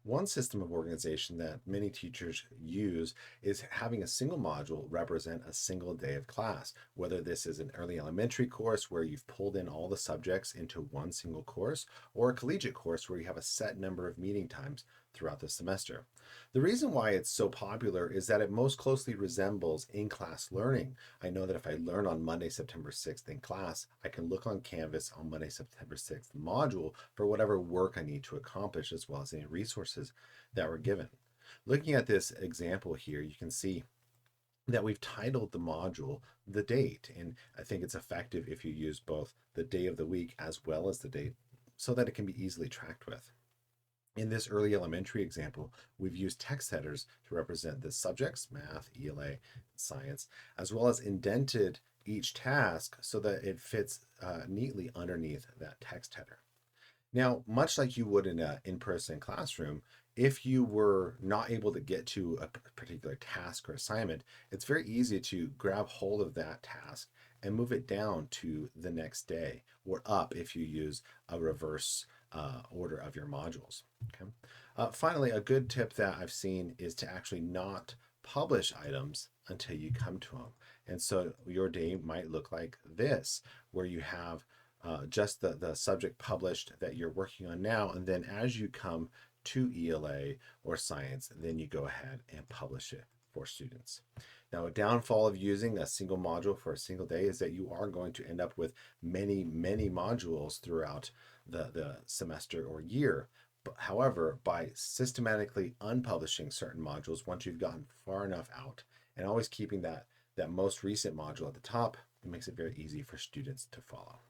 One system of organization that many teachers use is having a single module represent a single day of class, whether this is an early elementary course where you've pulled in all the subjects into one single course, or a collegiate course where you have a set number of meeting times throughout the semester. The reason why it's so popular is that it most closely resembles in-class learning. I know that if I learn on Monday, September 6th in class, I can look on Canvas on Monday, September 6th module for whatever work I need to accomplish, as well as any resources that were given. Looking at this example here, you can see that we've titled the module the date, and I think it's effective if you use both the day of the week as well as the date so that it can be easily tracked with. In this early elementary example, we've used text headers to represent the subjects, math, ELA, science, as well as indented each task so that it fits neatly underneath that text header. Now, much like you would in an in-person classroom, if you were not able to get to a particular task or assignment, it's very easy to grab hold of that task and move it down to the next day, or up if you use a reverse order of your modules. Okay. Finally, a good tip that I've seen is to actually not publish items until you come to them. And so your day might look like this, where you have just the subject published that you're working on now. And then as you come to ELA or science, then you go ahead and publish it for students. Now, a downfall of using a single module for a single day is that you are going to end up with many, many modules throughout the semester or year. But, however, by systematically unpublishing certain modules, once you've gotten far enough out and always keeping that most recent module at the top, it makes it very easy for students to follow.